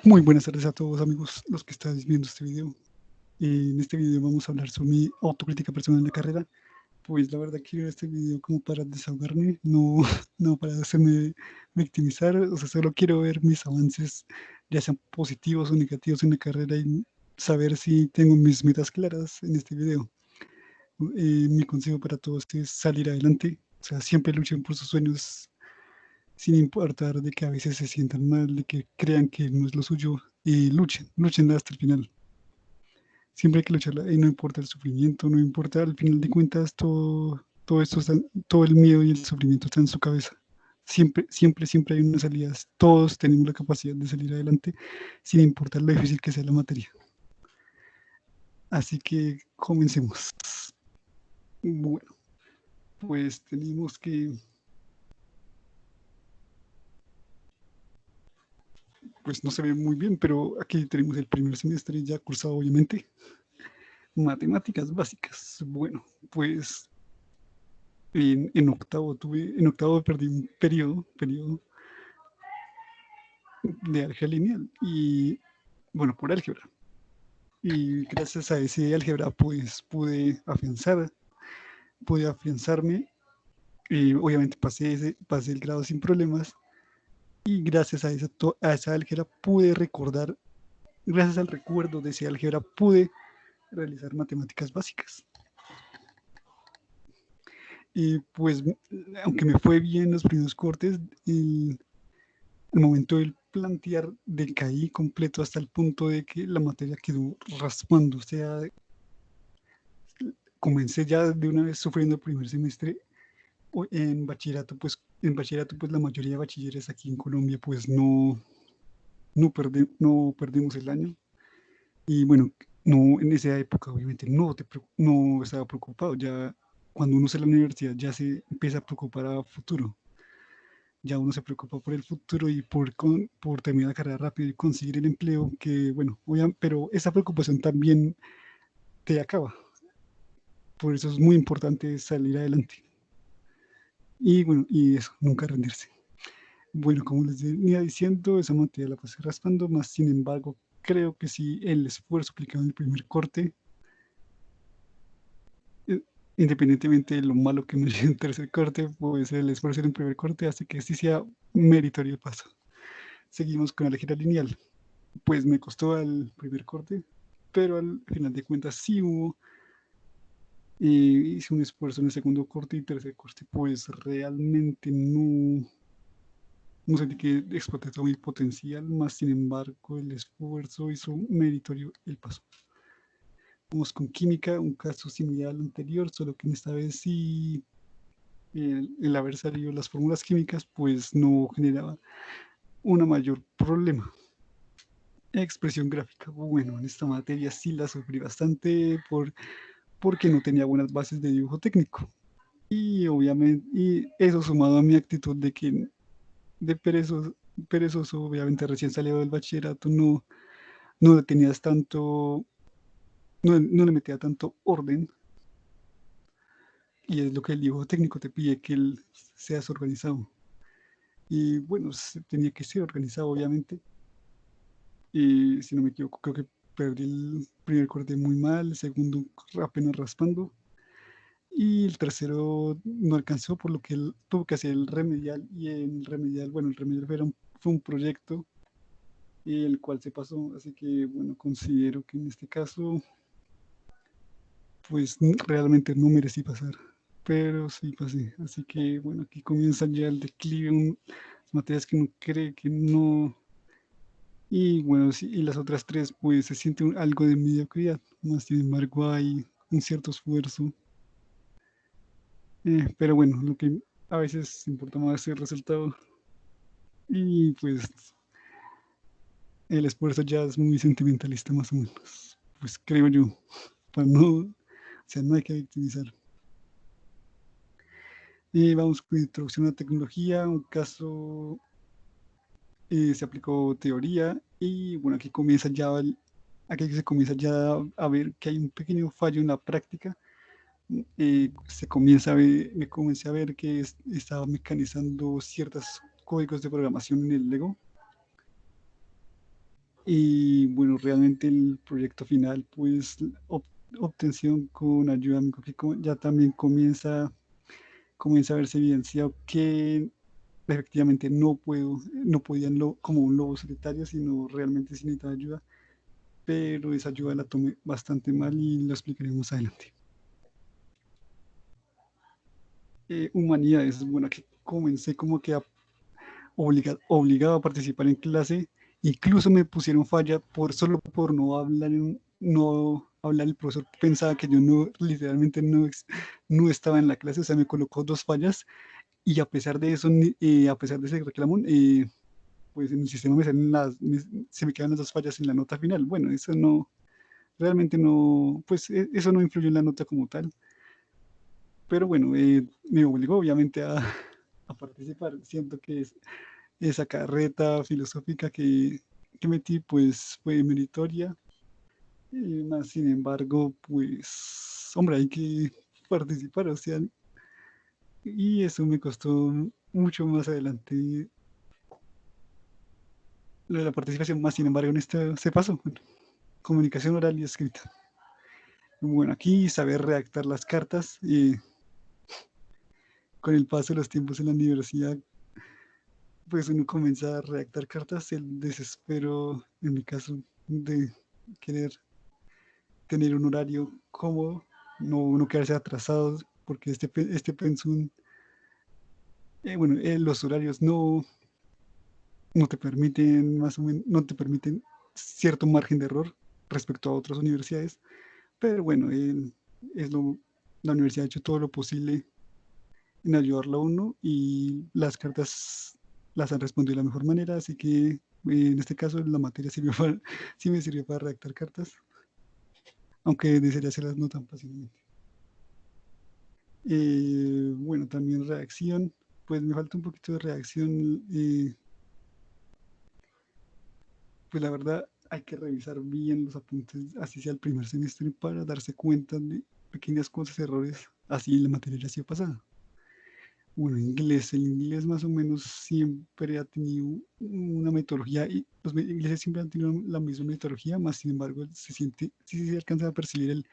Muy buenas tardes a todos amigos los que estáis viendo este video. En este video vamos a hablar sobre mi autocrítica personal en la carrera. Pues la verdad quiero este video como para desahogarme, no, no para hacerme victimizar. O sea, solo quiero ver mis avances, ya sean positivos o negativos en la carrera, y saber si tengo mis metas claras en este video. Mi consejo para todos es salir adelante. O sea, siempre luchen por sus sueños sin importar de que a veces se sientan mal, de que crean que no es lo suyo, y luchen hasta el final. Siempre hay que lucharla, y no importa el sufrimiento, no importa, al final de cuentas, todo esto está, todo el miedo y el sufrimiento está en su cabeza. Siempre hay una salida. Todos tenemos la capacidad de salir adelante, sin importar lo difícil que sea la materia. Así que comencemos. Bueno, pues tenemos que, pues no se ve muy bien, pero aquí tenemos el primer semestre ya cursado, obviamente. Matemáticas básicas. Bueno, pues en octavo perdí un periodo de álgebra lineal y, bueno, por álgebra. Y gracias a ese álgebra, pues pude afianzarme, y obviamente pasé el grado sin problemas, y gracias a esa álgebra pude recordar, gracias al recuerdo de ese álgebra pude realizar matemáticas básicas. Y pues, aunque me fue bien los primeros cortes, el momento del plantear decaí completo hasta el punto de que la materia quedó raspando. O sea, comencé ya de una vez sufriendo el primer semestre. En bachillerato, pues la mayoría de bachilleres aquí en Colombia, pues no perdimos el año. Y bueno, no, en esa época obviamente no estaba preocupado. Ya cuando uno sale a la universidad ya se empieza a preocupar a futuro. Ya uno se preocupa por el futuro y por terminar la carrera rápido y conseguir el empleo, que bueno, pero esa preocupación también te acaba. Por eso es muy importante salir adelante. Y bueno, y eso, nunca rendirse. Bueno, como les venía diciendo, esa materia la pasé raspando, más sin embargo, creo que sí, el esfuerzo aplicado en el primer corte, eh, independientemente de lo malo que me llegue en tercer corte, pues el esfuerzo en el primer corte hace que sí sea meritorio el paso. Seguimos con la álgebra lineal. Pues me costó al primer corte, pero al final de cuentas sí hubo. Hice un esfuerzo en el segundo corte y tercer corte, pues realmente no sentí que exploté todo mi potencial, más sin embargo el esfuerzo hizo meritorio el paso. Vamos con química, un caso similar al anterior, solo que en esta vez sí el haber salido las fórmulas químicas pues no generaba un mayor problema. Expresión gráfica, bueno, en esta materia sí la sufrí bastante porque no tenía buenas bases de dibujo técnico. Y obviamente, y eso sumado a mi actitud de perezoso, obviamente recién salido del bachillerato, no le tenías tanto, no le metía tanto orden, y es lo que el dibujo técnico te pide, que seas organizado. Y bueno, tenía que ser organizado, obviamente. Y si no me equivoco, creo que perdí el primer corte muy mal, el segundo apenas raspando. Y el tercero no alcanzó, por lo que él tuvo que hacer el remedial. Y el remedial, bueno, el remedial fue un proyecto el cual se pasó. Así que, bueno, considero que en este caso, pues realmente no merecí pasar, pero sí pasé. Así que, bueno, aquí comienza ya el declive, materias que uno cree que no. Y bueno, sí, y las otras tres, pues se siente algo de mediocridad. Más sin embargo, hay un cierto esfuerzo. Pero bueno, lo que a veces importa más es el resultado. Y pues el esfuerzo ya es muy sentimentalista, más o menos. Pues creo yo, para no, o sea, no hay que victimizar. Y vamos con introducción a la tecnología, un caso, se aplicó teoría, y bueno, aquí se comienza ya a ver que hay un pequeño fallo en la práctica. Me comencé a ver que estaba mecanizando ciertos códigos de programación en el Lego. Y bueno, realmente el proyecto final, pues obtención con ayuda de mi que ya también comienza a verse evidenciado que efectivamente no podían como un lobo solitario, sino realmente sí necesitaba ayuda, pero esa ayuda la tomé bastante mal y lo explicaré más adelante. Humanidades, bueno, aquí comencé como que obligado a participar en clase, incluso me pusieron falla solo por no hablar, el profesor pensaba que yo literalmente no estaba en la clase, o sea, me colocó dos fallas y a pesar de eso, a pesar de ese reclamo, pues en el sistema se me quedan las dos fallas en la nota final. Bueno, eso no, realmente no, pues eso no influyó en la nota como tal, pero bueno, me obligó obviamente a participar. Siento que esa carreta filosófica que metí, pues fue meritoria. Más sin embargo, pues, hombre, hay que participar, o sea, y eso me costó mucho más adelante lo de la participación, más sin embargo, en este se pasó. Bueno, comunicación oral y escrita. Bueno, aquí saber redactar las cartas. Con el paso de los tiempos en la universidad, pues uno comienza a redactar cartas, el desespero, en mi caso, de querer tener un horario cómodo, no quedarse atrasados, porque este pensum, bueno, los horarios no te permiten, más o menos, no te permiten cierto margen de error respecto a otras universidades, pero bueno, es la universidad ha hecho todo lo posible en ayudarlo a uno y las cartas las han respondido de la mejor manera, así que en este caso la materia sí me sirvió para redactar cartas, aunque desearía hacerlas no tan fácilmente. Bueno, también redacción, pues me falta un poquito de redacción, pues la verdad hay que revisar bien los apuntes, así sea el primer semestre, para darse cuenta de pequeñas cosas, errores, así la materia ya ha sido pasada. Bueno, el inglés más o menos siempre ha tenido una metodología y los ingleses siempre han tenido la misma metodología, más sin embargo sí se alcanza a percibir el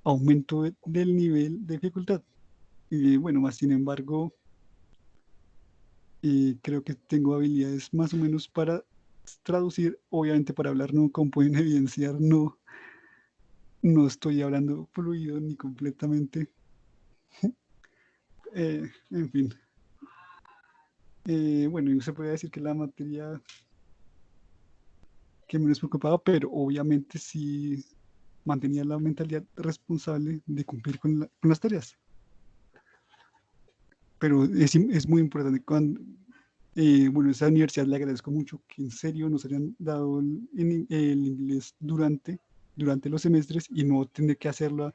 aumento del nivel de dificultad. Y bueno, más sin embargo, creo que tengo habilidades más o menos para traducir, obviamente para hablar no, como pueden evidenciar, no estoy hablando fluido ni completamente. En fin, bueno, y se podría decir que la materia que menos preocupaba, pero obviamente sí mantenía la mentalidad responsable de cumplir con las tareas. Pero es muy importante bueno, esa universidad le agradezco mucho que en serio nos hayan dado el inglés durante los semestres y no tener que hacerlo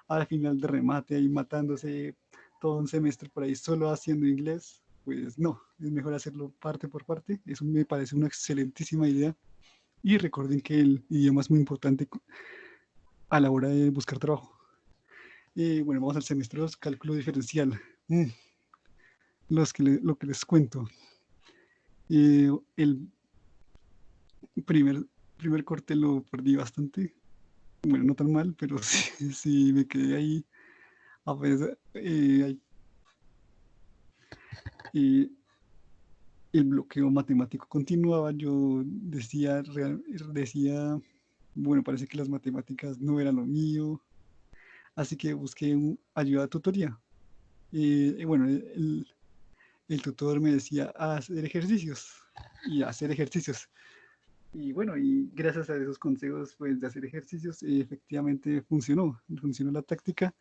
a la final de remate ahí matándose todo un semestre por ahí solo haciendo inglés. Pues no, es mejor hacerlo parte por parte. Eso me parece una excelentísima idea. Y recuerden que el idioma es muy importante a la hora de buscar trabajo. Bueno, vamos al semestre 2, cálculo diferencial. Mm, lo que les cuento. El primer, primer corte lo perdí bastante. Bueno, no tan mal, pero sí me quedé ahí. A veces, eh, el bloqueo matemático continuaba. Yo decía, bueno, parece que las matemáticas no eran lo mío. Así que busqué ayuda a tutoría. Bueno, el tutor me decía hacer ejercicios y hacer ejercicios. Y bueno, y gracias a esos consejos pues, de hacer ejercicios, efectivamente funcionó la táctica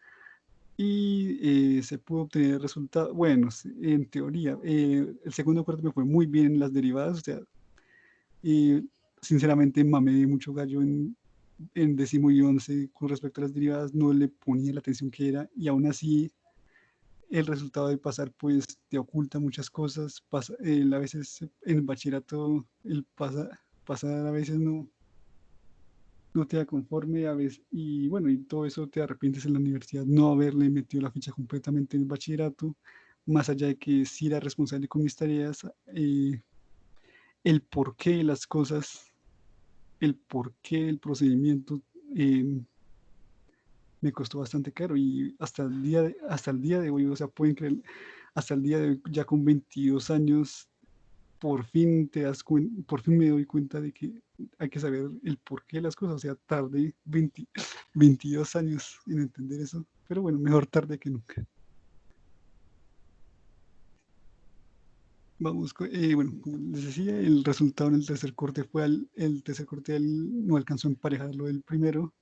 y se pudo obtener resultados buenos, en teoría. El segundo cuarto me fue muy bien en las derivadas, o sea, eh, sinceramente mamé mucho gallo en décimo y once con respecto a las derivadas, no le ponía la atención que era y aún así el resultado de pasar pues te oculta muchas cosas, a veces en el bachillerato pasar a veces no te da conforme a veces y bueno, y todo eso te arrepientes en la universidad, no haberle metido la ficha completamente en el bachillerato, más allá de que sí era responsable con mis tareas, el porqué de las cosas, el porqué del procedimiento me costó bastante caro y hasta el día de hoy, o sea, pueden creer, hasta el día de hoy, ya con 22 años, por fin me doy cuenta de que hay que saber el porqué de las cosas, o sea, tardé 22 años en entender eso, pero bueno, mejor tarde que nunca. Vamos, bueno, como les decía, el resultado en el tercer corte el tercer corte no alcanzó a emparejarlo del primero,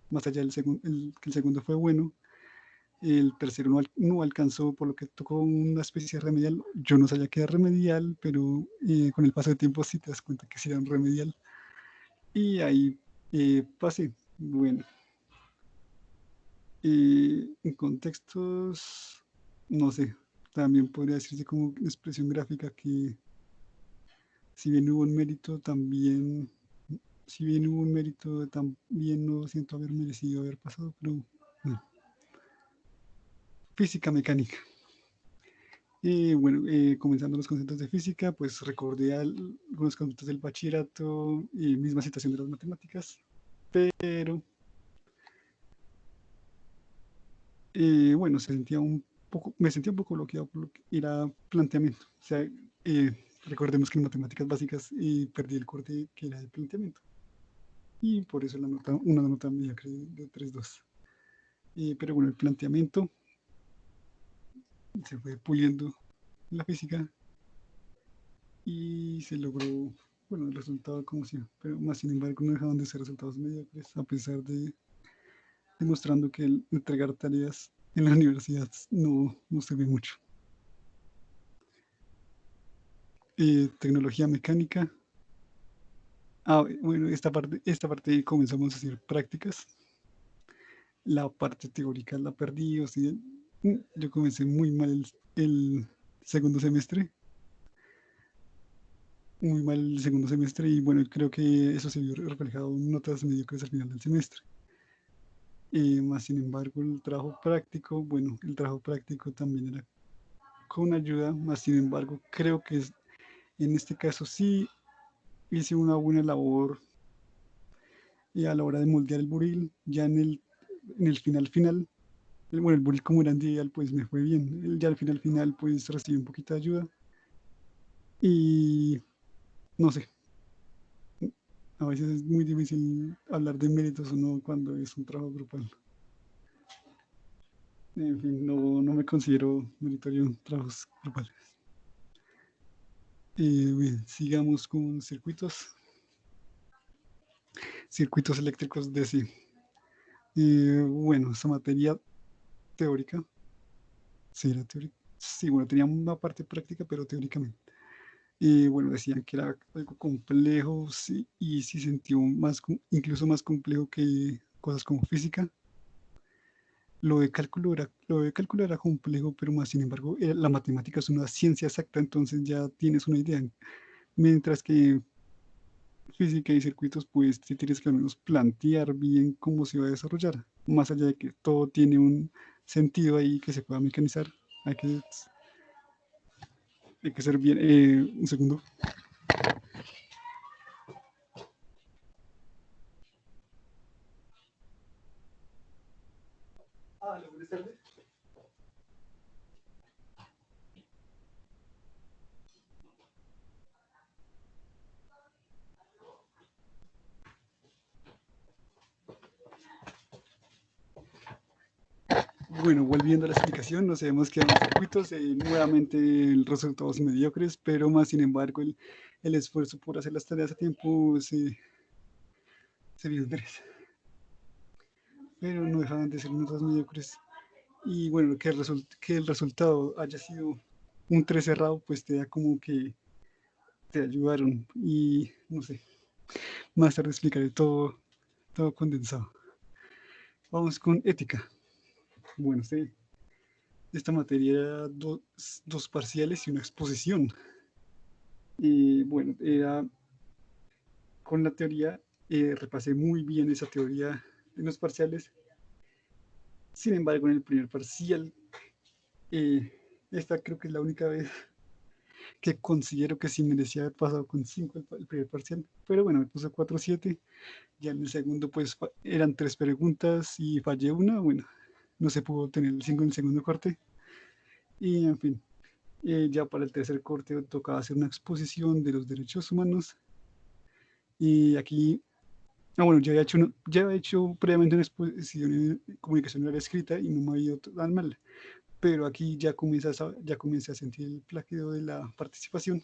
más allá del segundo, que el segundo fue bueno. El tercero no alcanzó, por lo que tocó una especie de remedial. Yo no sabía que era remedial, pero con el paso del tiempo sí te das cuenta que sí era un remedial. Y ahí pasé. Bueno, en contextos, no sé, también podría decirse como expresión gráfica que si bien hubo un mérito, también, si bien hubo un mérito, también no siento haber merecido haber pasado, pero bueno, física mecánica. Y bueno, comenzando los conceptos de física, pues recordé algunos conceptos del bachillerato y misma situación de las matemáticas, pero bueno, me sentía un poco bloqueado por lo que era planteamiento. O sea, recordemos que en matemáticas básicas perdí el corte que era el planteamiento. Y por eso una nota mediocre de 3.2. Pero bueno, el planteamiento se fue puliendo en la física y se logró, bueno, el resultado como si, pero más sin embargo no dejaban de ser resultados mediocres, a pesar de demostrando que el entregar tareas en la universidad no se ve mucho. Tecnología mecánica. Bueno, esta parte comenzamos a hacer prácticas. La parte teórica la perdí, o sea, yo comencé muy mal el segundo semestre, muy mal el segundo semestre y bueno, creo que eso se vio reflejado en notas mediocres al final del semestre. Más sin embargo, el trabajo práctico, bueno, el trabajo práctico también era con ayuda, más sin embargo, creo que en este caso sí hice una buena labor a la hora de moldear el buril, ya en el final, bueno, el buril como era individual, pues me fue bien, ya al final, pues recibí un poquito de ayuda y no sé, a veces es muy difícil hablar de méritos o no cuando es un trabajo grupal. En fin, no me considero meritorio en trabajos grupales. Bien, sigamos con circuitos eléctricos DC. Bueno, esa materia teórica, sí, era teórica. Sí, bueno, tenía una parte práctica, pero teóricamente. Bueno, decían que era algo complejo, sí, y sí sentí incluso más complejo que cosas como física. Lo de cálculo era complejo, pero más sin embargo, la matemática es una ciencia exacta, entonces ya tienes una idea. Mientras que física y circuitos, pues sí tienes que al menos plantear bien cómo se va a desarrollar, más allá de que todo tiene un sentido ahí que se pueda mecanizar. Hay que, hay que ser bien. Un segundo. Buenas tardes. Bueno, volviendo a la explicación, nos hemos quedado en circuitos, nuevamente el resultados mediocres, pero más sin embargo el esfuerzo por hacer las tareas a tiempo se vio interés, pero no dejaban de ser notas mediocres. Y bueno, que el resultado haya sido un 3 cerrado, pues te da como que te ayudaron y no sé, más tarde explicaré todo condensado. Vamos con ética. Bueno, esta materia era dos parciales y una exposición. Y bueno, con la teoría, repasé muy bien esa teoría en los parciales. Sin embargo, en el primer parcial, esta creo que es la única vez que considero que sí merecía haber pasado con 5 el primer parcial, pero bueno, me puse 4.7. Ya en el segundo, pues eran 3 preguntas y fallé una. Bueno, no se pudo tener el 5 en el segundo corte. Y en fin, ya para el tercer corte tocaba hacer una exposición de los derechos humanos. Y aquí, bueno, ya había hecho previamente una exposición en comunicación oral escrita y no me había ido tan mal. Pero aquí ya comencé a sentir el plagio de la participación.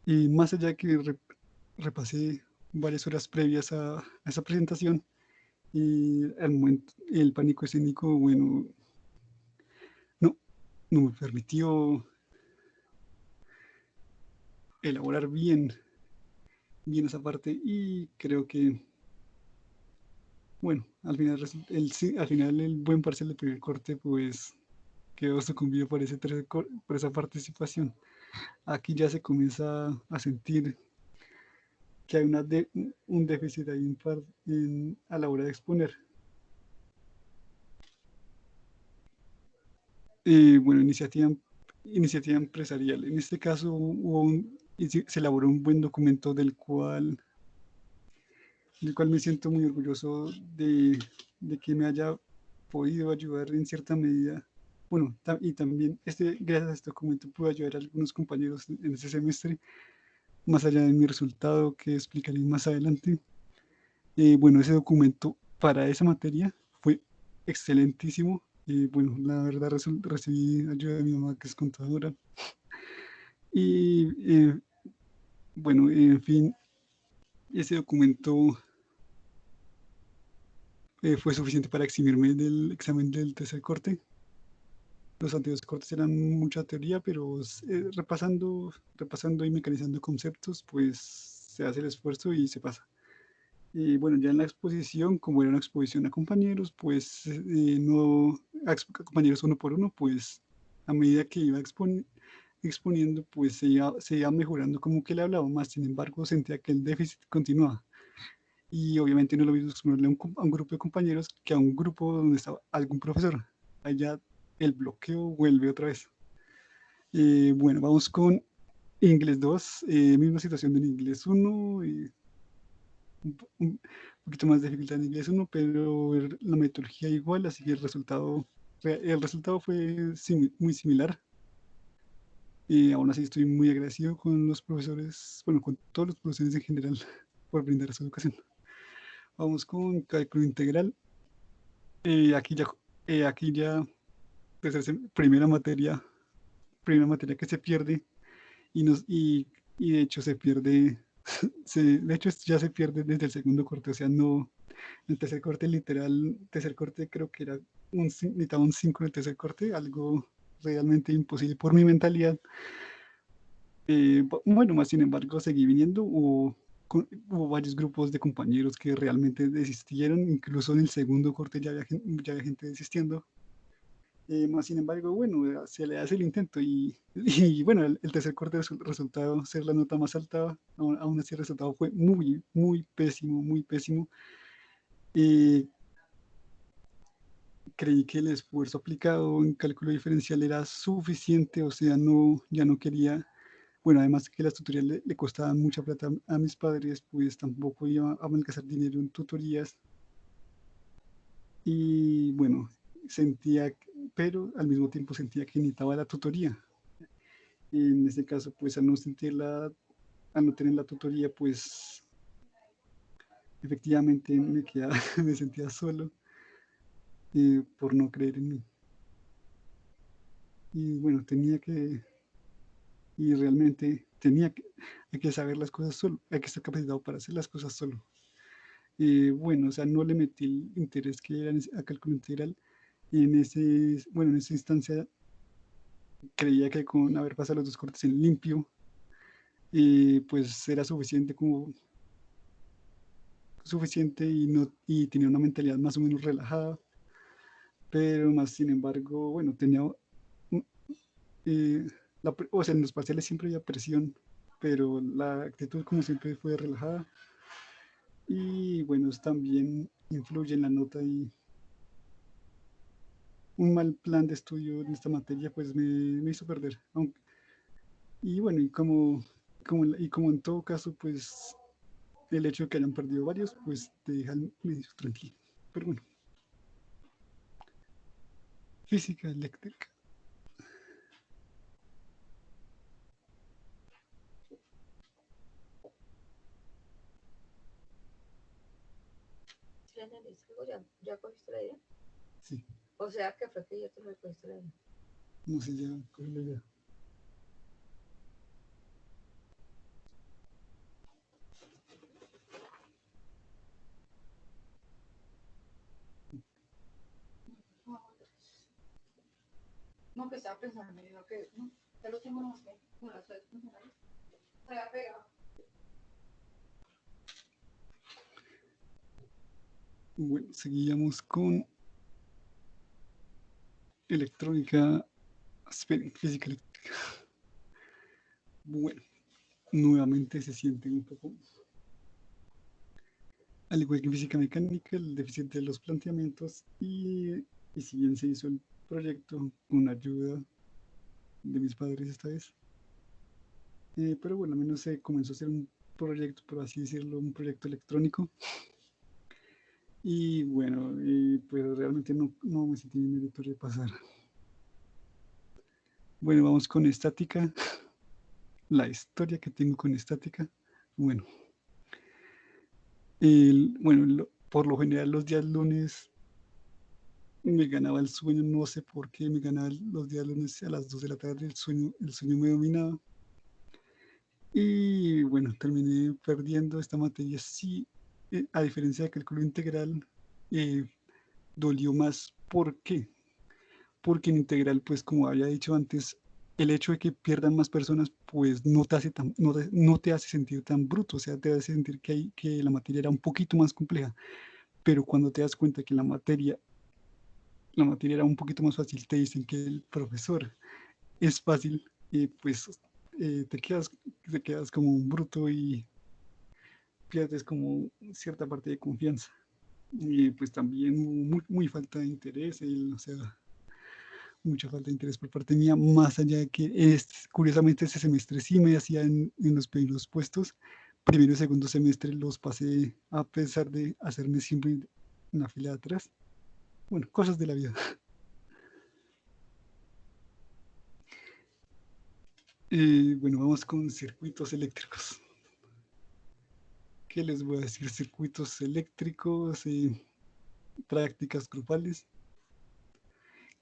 Y más allá de que repasé varias horas previas a esa presentación, y al momento, el pánico escénico, bueno, no, no me permitió elaborar bien esa parte y creo que, bueno, al final el buen parcial del primer corte, pues quedó sucumbido por, por esa participación. Aquí ya se comienza a sentir que hay un déficit ahí a la hora de exponer. Bueno, iniciativa empresarial. En este caso se elaboró un buen documento del cual me siento muy orgulloso de que me haya podido ayudar en cierta medida. Bueno, y también gracias a este documento pude ayudar a algunos compañeros en ese semestre, más allá de mi resultado que explicaré más adelante. Bueno, ese documento para esa materia fue excelentísimo. Bueno, la verdad recibí ayuda de mi mamá, que es contadora. Y bueno, en fin, ese documento fue suficiente para eximirme del examen del tercer corte. Los anteriores cortes eran mucha teoría, pero repasando y mecanizando conceptos, pues se hace el esfuerzo y se pasa. Y bueno, ya en la exposición, como era una exposición a compañeros, pues no a compañeros uno por uno, pues a medida que iba exponiendo, pues se iba mejorando como que le hablaba más. Sin embargo, sentía que el déficit continuaba. Y obviamente no lo mismo exponerle a un grupo de compañeros que a un grupo donde estaba algún profesor. Allá el bloqueo vuelve otra vez. Bueno, vamos con inglés 2, misma situación en inglés 1, un poquito más de dificultad en inglés 1, pero la metodología igual, así que el resultado fue muy similar. Aún así estoy muy agradecido con los profesores, bueno, con todos los profesores en general por brindar su educación. Vamos con cálculo integral. Eh, aquí ya, aquí ya, primera materia que se pierde y de hecho se pierde, de hecho ya se pierde desde el segundo corte, o sea, no, el tercer corte literal, tercer corte creo que era necesitaba un 5 en el tercer corte, algo realmente imposible por mi mentalidad. Bueno, más sin embargo, seguí viniendo, hubo varios grupos de compañeros que realmente desistieron, incluso en el segundo corte ya había gente desistiendo. Más sin embargo, bueno, se le hace el intento y bueno, el tercer corte resultado ser la nota más alta, aún así el resultado fue muy pésimo, muy pésimo. Eh, Creí que el esfuerzo aplicado en cálculo diferencial era suficiente, o sea, no, ya no quería, bueno, además que las tutorías le costaban mucha plata a mis padres, pues tampoco iba a malgastar dinero en tutorías. Y bueno, pero al mismo tiempo sentía que necesitaba la tutoría. En este caso, pues al no tener la tutoría, pues efectivamente me sentía solo por no creer en mí. Y bueno, y realmente hay que saber las cosas solo, hay que estar capacitado para hacer las cosas solo. Bueno, o sea, no le metí el interés que era a cálculo integral. Y bueno, en esa instancia creía que con haber pasado los dos cortes en limpio, pues era suficiente y tenía una mentalidad más o menos relajada, pero más sin embargo, bueno, eh, o sea, en los parciales siempre había presión, pero la actitud como siempre fue relajada y bueno, eso también influye en la nota un mal plan de estudio en esta materia pues me hizo perder. Y bueno, y como en todo caso, pues el hecho de que hayan perdido varios, pues te deja medio tranquilo. Pero bueno, física eléctrica. ¿Ya cogiste la idea? Sí. O sea, que fue que ya te lo cogiste la idea. No sé, ya cogí la idea. No, que estaba pensando, digo que no, ya lo tengo más que con las redes funcionales. Se ha pegado. Bueno, seguíamos con electrónica, esperen, física eléctrica. Bueno, nuevamente se siente un poco, al igual que en física mecánica, el déficit de los planteamientos y si bien se hizo el proyecto con ayuda de mis padres esta vez, pero bueno, al menos se comenzó a hacer un proyecto, por así decirlo, un proyecto electrónico. Y bueno, pues realmente no me sentí meritorio de pasar. Bueno, vamos con estática. La historia que tengo con estática. Bueno, por lo general los días lunes me ganaba el sueño, no sé por qué me ganaba los días lunes a las 2 de la tarde, el sueño me dominaba. Y bueno, terminé perdiendo esta materia. Sí, a diferencia de cálculo integral, eh, dolió más. ¿Por qué? Porque en integral, pues como había dicho antes, el hecho de que pierdan más personas, pues no te hace sentir tan bruto, o sea, te hace sentir que la materia era un poquito más compleja, pero cuando te das cuenta que la materia era un poquito más fácil, te dicen que el profesor es fácil, pues te quedas como un bruto y pierdes como cierta parte de confianza. Y pues también muy, muy falta de interés, o sea, mucha falta de interés por parte mía, más allá de que curiosamente este semestre sí me hacía en los primeros puestos. Primero y segundo semestre los pasé a pesar de hacerme siempre en la fila de atrás. Bueno, cosas de la vida. Bueno, vamos con circuitos eléctricos. ¿Qué les voy a decir? Circuitos eléctricos, prácticas grupales.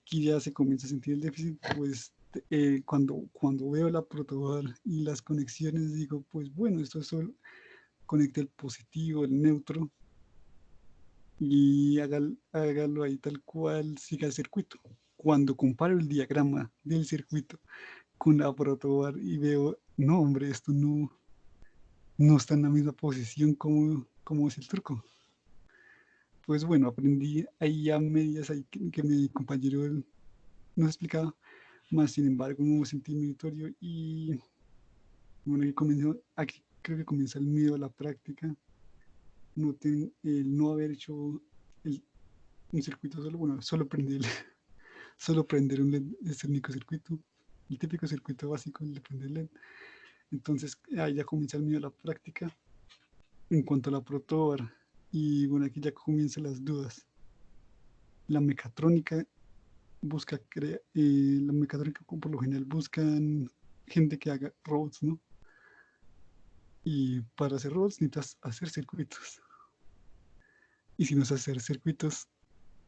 Aquí ya se comienza a sentir el déficit, pues cuando veo la protobar y las conexiones, digo, pues bueno, esto es solo conecte el positivo, el neutro, y hágalo ahí tal cual siga el circuito. Cuando comparo el diagrama del circuito con la protobar y veo, no, hombre, esto no está en la misma posición como es el truco. Pues bueno, aprendí ahí a medias ahí que mi compañero nos explicaba, más sin embargo no me sentí meritorio y bueno, aquí creo que comienza el miedo a la práctica, el no haber hecho un circuito solo, bueno, solo prender un LED es el único circuito, el típico circuito básico, el de prender LED. Entonces ahí ya comienza el miedo a la práctica en cuanto a la protobar. Y bueno, aquí ya comienzan las dudas. La mecatrónica la mecatrónica por lo general buscan gente que haga robots, ¿no? Y para hacer robots necesitas hacer circuitos. Y si no sabes hacer circuitos,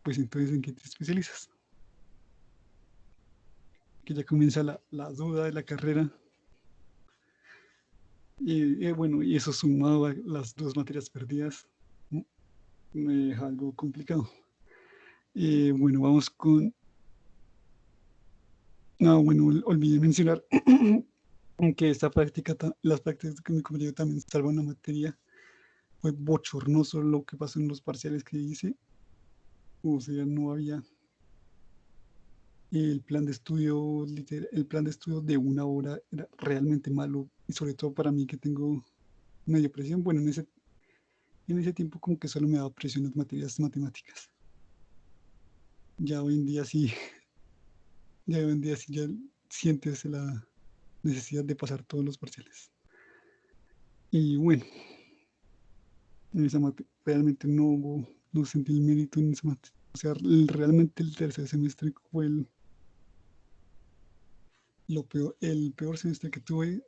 pues entonces ¿en qué te especializas? Que ya comienza la duda de la carrera. Y bueno, y eso sumado a las dos materias perdidas, me deja algo complicado. Bueno, vamos con... No, bueno, olvidé mencionar que las prácticas que mi compañero también salvan la materia. Fue bochornoso lo que pasó en los parciales que hice. O sea, no había el plan de estudio, el plan de estudio de una hora era realmente malo. Y sobre todo para mí que tengo medio presión. Bueno, en ese tiempo como que solo me daba presión las materias matemáticas. ya hoy en día sí, ya hoy en día sí ya sientes la necesidad de pasar todos los parciales. Y bueno, en esa realmente no sentí el mérito en esa materia. O sea, realmente el tercer semestre fue el peor semestre que tuve.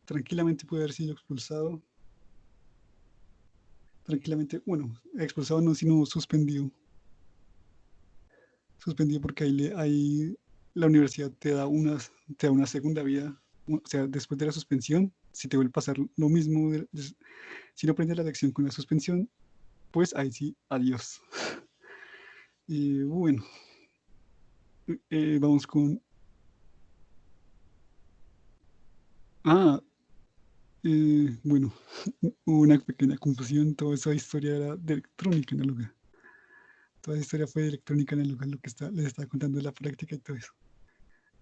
Tranquilamente pude haber sido expulsado. Tranquilamente, bueno, expulsado no, sino suspendido. Suspendido porque ahí la universidad te da una segunda vida. O sea, después de la suspensión, si te vuelve a pasar lo mismo, si no aprendes la lección con la suspensión, pues ahí sí, adiós. Y bueno, vamos con... Ah, bueno, hubo una pequeña confusión. Toda esa historia era de electrónica análoga. Toda esa historia fue de electrónica análoga, lo que les estaba contando de la práctica y todo eso.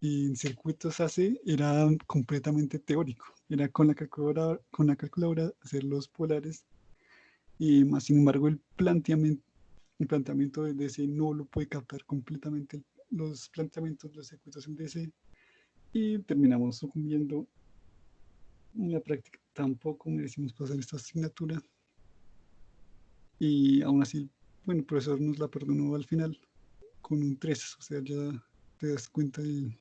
Y en circuitos AC era completamente teórico. Era con la calculadora hacer los polares. Y más sin embargo, el planteamiento de DC no lo puede captar completamente los planteamientos de los circuitos en DC. Y terminamos sucumbiendo en la práctica. Tampoco merecimos pasar esta asignatura. Y aún así, bueno, el profesor nos la perdonó al final con un 3. O sea, ya te das cuenta de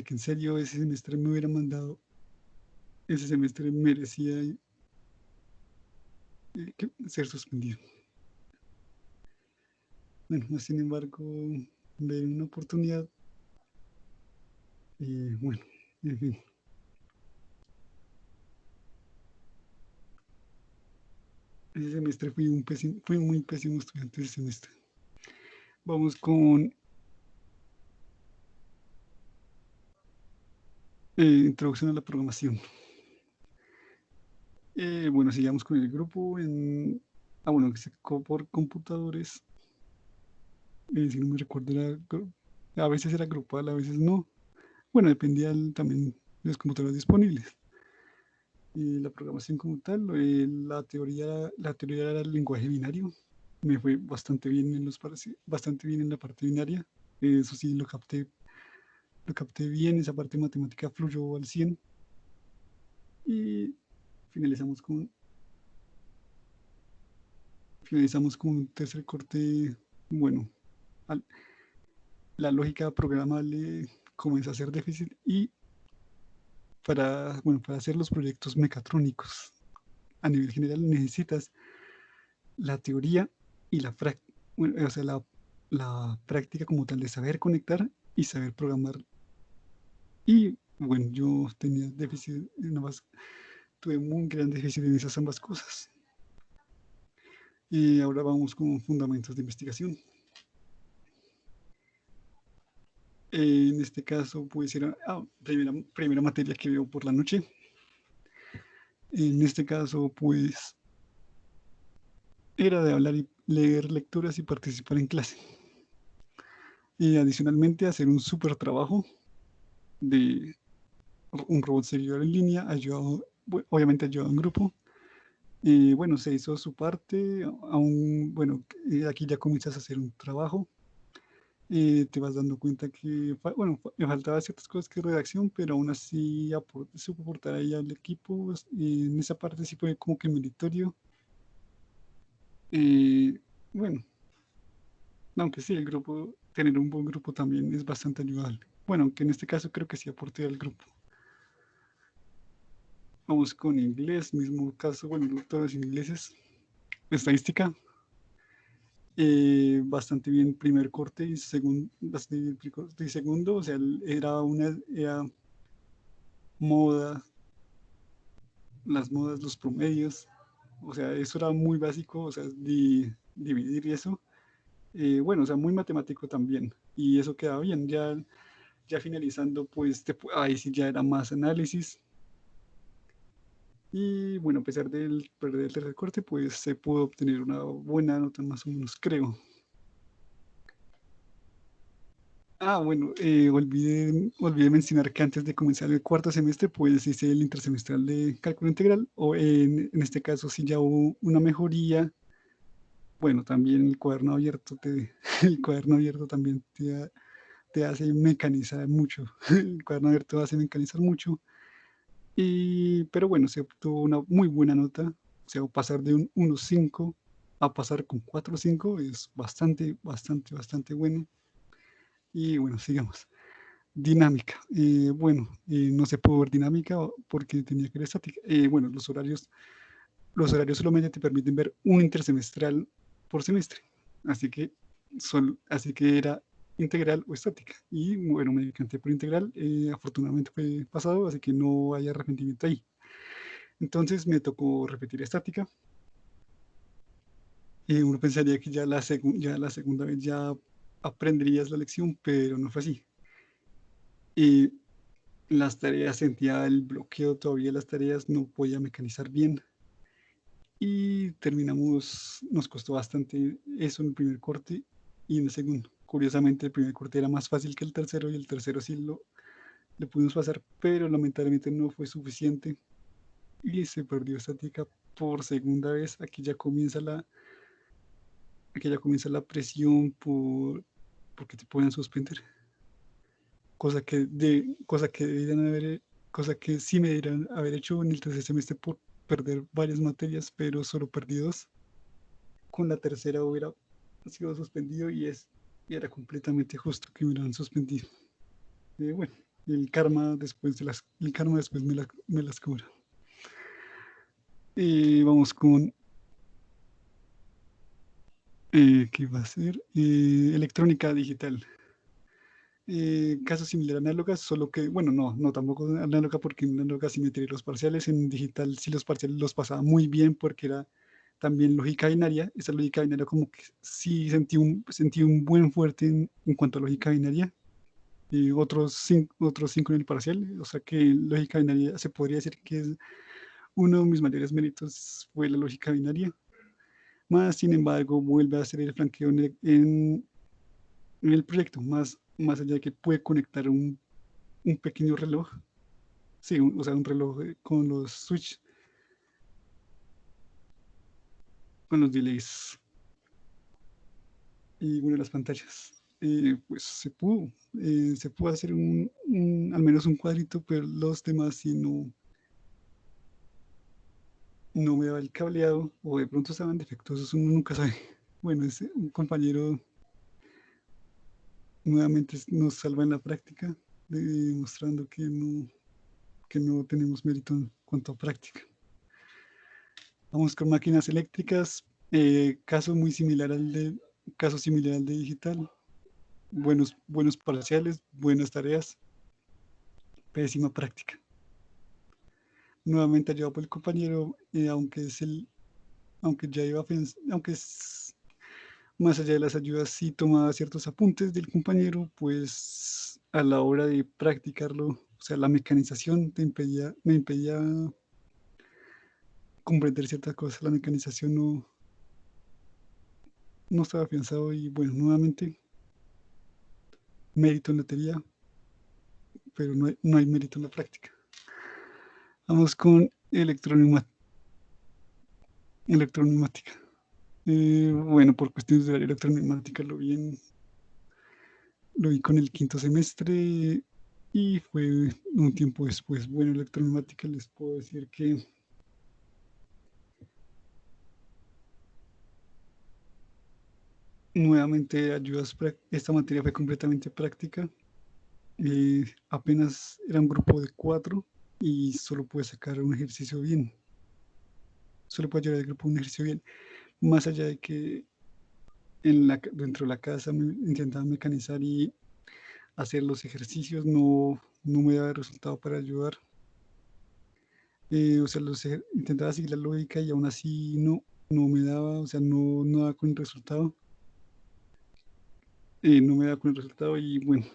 que en serio ese semestre me hubiera mandado, ese semestre merecía ser suspendido. Bueno, más sin embargo, ver una oportunidad y bueno, en fin. Ese semestre fui muy pésimo estudiante ese semestre. Vamos con introducción a la programación. Bueno, sigamos con el grupo bueno, que se sacó por computadores. Si no me recuerdo, a veces era grupal, a veces no. Bueno, dependía también de los computadores disponibles. Y la programación como tal, la teoría era el lenguaje binario. Me fue bastante bien bastante bien en la parte binaria. Eso sí, lo capté bien, esa parte matemática fluyó al 100. Y finalizamos con, finalizamos con un tercer corte. Bueno, al- la lógica programable comienza a ser difícil y para hacer los proyectos mecatrónicos a nivel general necesitas la teoría y bueno, o sea, la práctica como tal de saber conectar y saber programar. Y bueno, yo tenía déficit en ambas, tuve un gran déficit en esas ambas cosas. Y ahora vamos con fundamentos de investigación. En este caso, pues era primera materia que veo por la noche. En este caso, pues era de hablar y leer lecturas y participar en clase. Y adicionalmente hacer un súper trabajo de un robot seguidor en línea, obviamente ayudado en grupo. Bueno, se hizo su parte, aún, bueno, aquí ya comienzas a hacer un trabajo, te vas dando cuenta que, bueno, me faltaba ciertas cosas que redacción, pero aún así supo aportar ahí al equipo, en esa parte sí fue como que meritorio. Bueno, aunque sí, tener un buen grupo también es bastante ayudable. Bueno, aunque en este caso creo que sí aporté al grupo. Vamos con inglés, mismo caso, bueno, todos ingleses. Estadística, bastante bien primer corte y bastante bien corte y segundo, o sea, era moda, las modas, los promedios, o sea, eso era muy básico, o sea, dividir y eso. Bueno, o sea, muy matemático también, y eso quedaba bien, ya finalizando, pues ahí sí ya era más análisis. Y bueno, a pesar de perder el tercer corte, pues se pudo obtener una buena nota más o menos, creo. Bueno, olvidé mencionar que antes de comenzar el cuarto semestre, pues hice el intersemestral de cálculo integral, o en este caso sí ya hubo una mejoría bueno, también el cuaderno abierto, el cuaderno abierto también te hace mecanizar mucho. El cuaderno abierto hace mecanizar mucho. Pero bueno, se obtuvo una muy buena nota. O sea, pasar de un 1,5 a pasar con 4,5 es bastante, bastante, bastante bueno. Y bueno, sigamos. Dinámica. Bueno, no se pudo ver dinámica porque tenía que ver estática. Bueno, los horarios solamente te permiten ver un intersemestral por semestre. Así que, así que era integral o estática. Y bueno, me decanté por integral. Afortunadamente fue pasado, así que no hay arrepentimiento ahí. Entonces me tocó repetir estática. Uno pensaría que ya la segunda vez ya aprenderías la lección, pero no fue así. Y las tareas, sentía el bloqueo todavía de las tareas, no podía mecanizar bien. Y terminamos, nos costó bastante eso en el primer corte y en el segundo. Curiosamente, el primer corte era más fácil que el tercero y el tercero sí le pudimos pasar, pero lamentablemente no fue suficiente y se perdió estática por segunda vez. Aquí ya comienza la presión porque te pueden suspender. Cosa que sí me deberían haber hecho en el tercer semestre por perder varias materias, pero solo perdí dos. Con la tercera hubiera sido suspendido y era completamente justo que me hubieran suspendido. Bueno, el karma después me las cobra. Vamos con, ¿qué va a ser? Electrónica digital. Caso similar a análoga, solo que, bueno, no tampoco análoga porque en análoga sí me tiré los parciales, en digital sí los parciales los pasaba muy bien porque era también lógica binaria. Esa lógica binaria como que sí sentí un buen fuerte en cuanto a lógica binaria. Y otros cinco en el parcial, o sea que lógica binaria se podría decir que es uno de mis mayores méritos fue la lógica binaria. Más sin embargo vuelve a hacer el flanqueo en el proyecto, más allá de que puede conectar un pequeño reloj, sí, o sea, un reloj con los switch, con los delays y bueno, las pantallas. Pues se pudo hacer al menos un cuadrito, pero los demás sí no me daba el cableado o de pronto estaban defectuosos, uno nunca sabe. Bueno, un compañero nuevamente nos salva en la práctica, demostrando que no tenemos mérito en cuanto a práctica. Vamos con máquinas eléctricas, caso similar al de digital, buenos parciales, buenas tareas, pésima práctica. Nuevamente ayudado por el compañero, aunque ya iba, aunque más allá de las ayudas sí tomaba ciertos apuntes del compañero, pues a la hora de practicarlo, o sea, la mecanización me impedía comprender ciertas cosas, la mecanización no estaba afianzado y bueno, nuevamente mérito en la teoría, pero no hay mérito en la práctica. Vamos con electroneumática. Bueno, por cuestiones de la electroneumática lo vi con el quinto semestre y fue un tiempo después. Bueno, electroneumática les puedo decir que nuevamente esta materia fue completamente práctica. Apenas era un grupo de 4 y solo pude sacar un ejercicio bien. Solo pude llevar el grupo un ejercicio bien. Más allá de que dentro de la casa me intentaba mecanizar y hacer los ejercicios, no me daba resultado para ayudar. O sea, intentaba seguir la lógica y aún así no me daba, o sea, no daba con el resultado. No me daba con el resultado y bueno,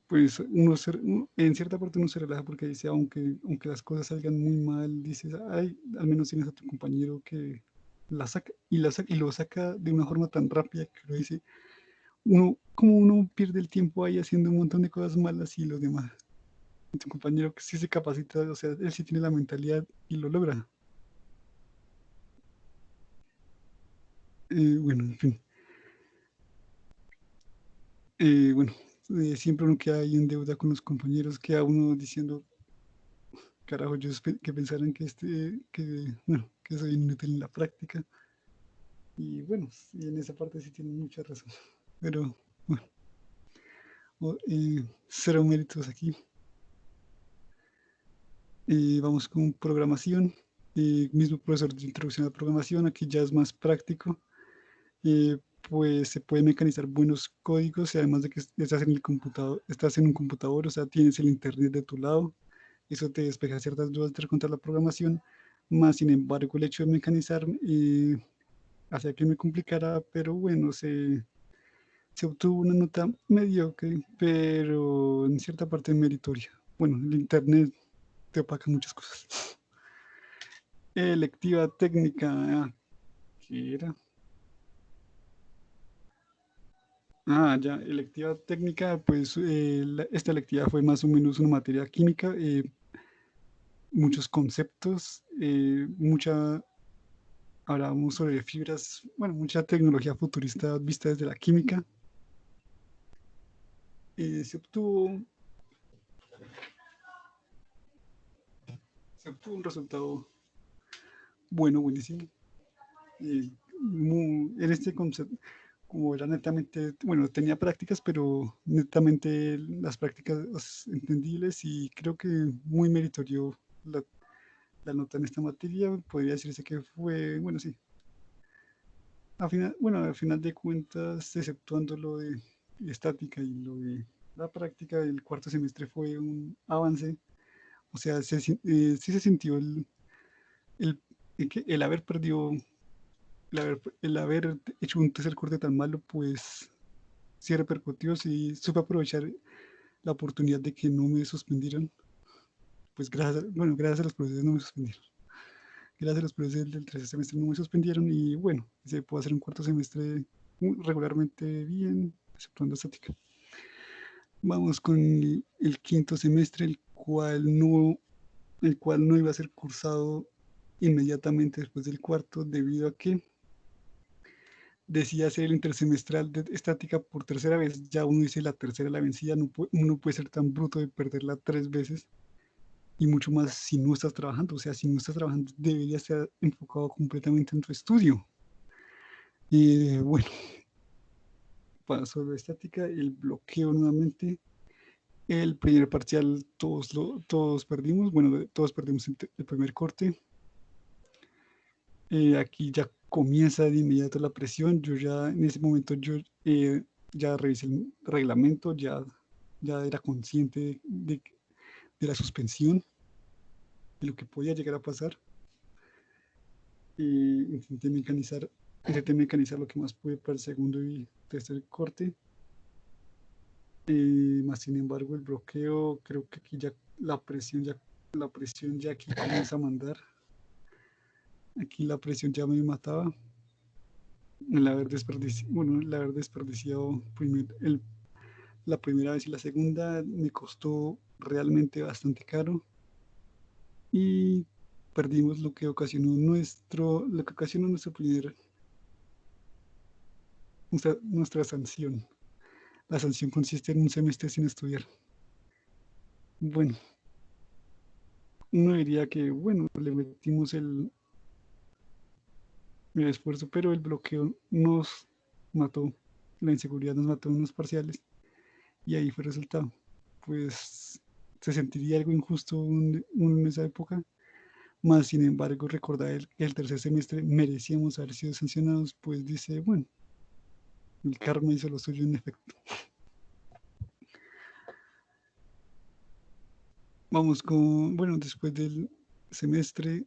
pues en cierta parte uno se relaja porque dice, aunque las cosas salgan muy mal, dices, ay, al menos tienes a tu compañero que la saca y lo saca de una forma tan rápida que lo dice, como uno pierde el tiempo ahí haciendo un montón de cosas malas y los demás. Tu compañero que sí se capacita, o sea, él sí tiene la mentalidad y lo logra. Bueno, en fin. Bueno, siempre uno queda ahí en deuda con los compañeros, queda uno diciendo, carajo, que pensaran bueno, que soy inútil en la práctica. Y bueno, y en esa parte sí tienen mucha razón. Pero bueno, cero méritos aquí. Vamos con programación. Mismo profesor de introducción a la programación, aquí ya es más práctico. eh, pues se puede mecanizar buenos códigos y además de que estás en el computador, estás en un computador, o sea, tienes el internet de tu lado, eso te despeja ciertas dudas contra la programación, más sin embargo el hecho de mecanizar hacía que me complicara, pero bueno, se obtuvo una nota mediocre, pero en cierta parte meritoria. Bueno, el internet te opaca muchas cosas. Electiva técnica, ¿qué era? Ya, electiva técnica, pues esta electiva fue más o menos una materia química, muchos conceptos, hablábamos sobre fibras, bueno, mucha tecnología futurista vista desde la química. Se obtuvo, un resultado bueno, buenísimo. En este concepto, como era netamente, bueno, tenía prácticas, pero netamente las prácticas entendibles y creo que muy meritorio la nota en esta materia. Podría decirse que fue, bueno, sí, al final de cuentas, exceptuando lo de estática y lo de la práctica, el cuarto semestre fue un avance. O sea, sí se sintió el, el haber perdido, el haber hecho un tercer corte tan malo, pues sí repercutió, sí supe aprovechar la oportunidad de que no me suspendieron. Pues bueno, gracias a los profesores no me suspendieron. Gracias a los profesores del tercer semestre no me suspendieron y bueno, se pudo hacer un cuarto semestre regularmente bien, exceptuando estática. Vamos con el quinto semestre, el cual no iba a ser cursado inmediatamente después del cuarto, debido a que decía hacer el intersemestral de estática por tercera vez. Ya uno dice la tercera la vencida, uno puede ser tan bruto de perderla 3 veces y mucho más si no estás trabajando. O sea, si no estás trabajando, deberías estar enfocado completamente en tu estudio. Y bueno, pasó la estática, el bloqueo nuevamente. El primer parcial todos perdimos, bueno, todos perdimos el primer corte. Aquí ya comienza de inmediato la presión. Yo ya en ese momento ya revisé el reglamento, ya era consciente de la suspensión, de lo que podía llegar a pasar. Intenté mecanizar lo que más pude para el segundo y tercer corte. Más sin embargo, el bloqueo, creo que aquí ya la presión ya aquí comienza a mandar. Aquí la presión ya me mataba. El haber desperdiciado la primera vez y la segunda me costó realmente bastante caro y perdimos lo que ocasionó nuestra sanción. La sanción consiste en un semestre sin estudiar. Bueno, uno diría que, bueno, le metimos el esfuerzo, pero el bloqueo nos mató, la inseguridad nos mató en unos parciales y ahí fue el resultado. Pues se sentiría algo injusto en esa época, más sin embargo recordar que el tercer semestre merecíamos haber sido sancionados, pues dice, bueno, el karma hizo lo suyo en efecto. Vamos bueno, después del semestre,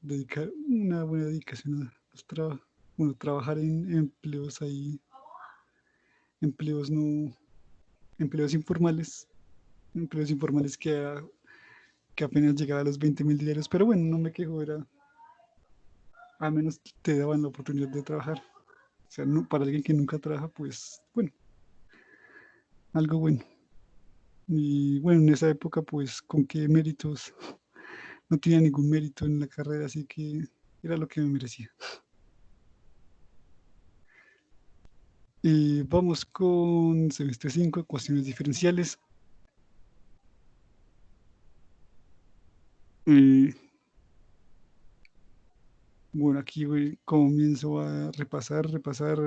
dedicar una buena dedicación a los trabajos, bueno, trabajar en empleos no, empleos informales que apenas llegaba a los 20.000 diarios, pero bueno, no me quejo, al menos te daban la oportunidad de trabajar. O sea, para alguien que nunca trabaja, pues bueno, algo bueno. Y bueno, en esa época, pues, ¿con qué méritos? No tenía ningún mérito en la carrera, así que era lo que me merecía. Vamos con semestre 5, ecuaciones diferenciales. Bueno, aquí comienzo a repasar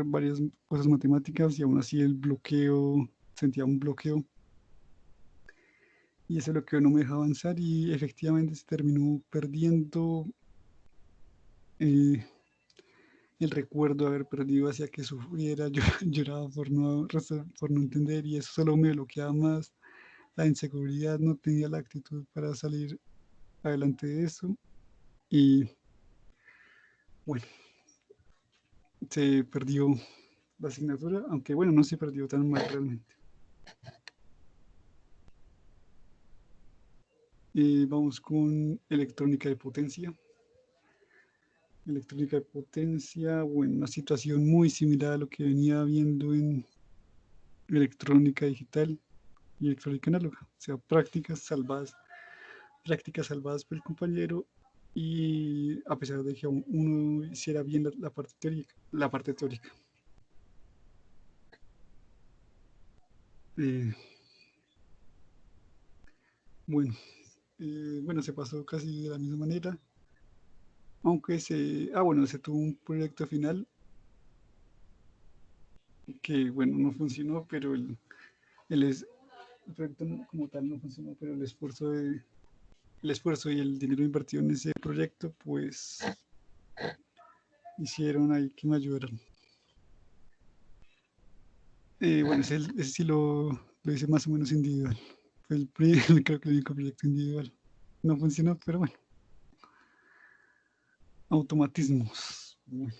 varias cosas matemáticas y aún así el bloqueo, sentía un bloqueo y ese bloqueo no me deja avanzar y efectivamente se terminó perdiendo. eh, el recuerdo de haber perdido hacía que sufriera, yo lloraba por no entender y eso solo me bloqueaba más. La inseguridad, no tenía la actitud para salir adelante de eso y bueno, se perdió la asignatura, aunque bueno, no se perdió tan mal realmente. Vamos con electrónica de potencia. Electrónica de potencia, bueno, una situación muy similar a lo que venía viendo en electrónica digital y electrónica análoga, o sea, prácticas salvadas por el compañero y a pesar de que uno hiciera bien la parte teórica. Eh, bueno, bueno, se pasó casi de la misma manera, aunque bueno, se tuvo un proyecto final que, bueno, no funcionó, pero el, es- el proyecto como tal no funcionó, pero el esfuerzo y el dinero invertido en ese proyecto, pues hicieron ahí que me ayudaran. Bueno, ese sí lo hice más o menos individual. Fue creo que el único proyecto individual. No funcionó, pero bueno, automatismos. Bueno,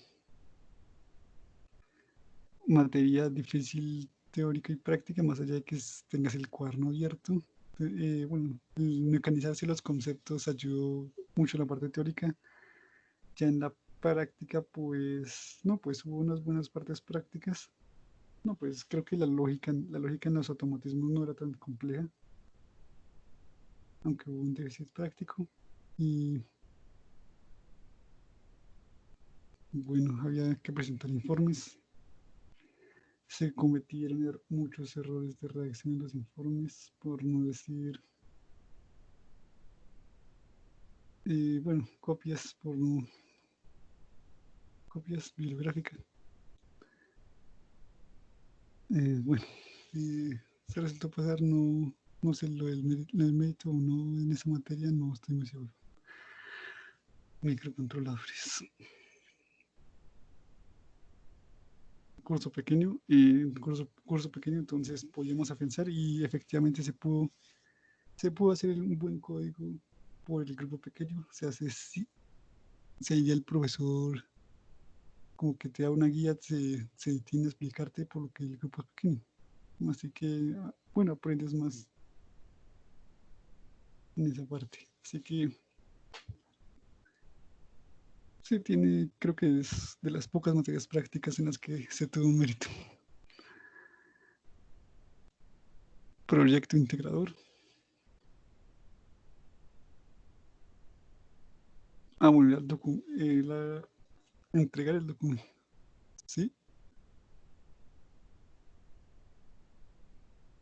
materia difícil teórica y práctica, más allá de que tengas el cuaderno abierto. Bueno, el mecanizarse los conceptos ayudó mucho en la parte teórica. Ya en la práctica, pues, no, pues hubo unas buenas partes prácticas. No, pues creo que la lógica en los automatismos no era tan compleja, aunque hubo un déficit práctico. Y bueno, había que presentar informes. Se cometieron muchos errores de redacción en los informes, por no decir, bueno, copias bibliográficas. Bueno, se resultó pasar, no sé el mérito o no en esa materia, no estoy muy seguro. Microcontroladores. Curso pequeño, curso pequeño, entonces podíamos afianzar y efectivamente se pudo hacer un buen código por el grupo pequeño. Se hace, sí, se iría el profesor como que te da una guía, se detiene a explicarte por lo que el grupo es pequeño. Así que, bueno, aprendes más en esa parte. Así que sí, creo que es de las pocas materias prácticas en las que se tuvo un mérito. Proyecto integrador. Bueno, entregar el documento. ¿Sí?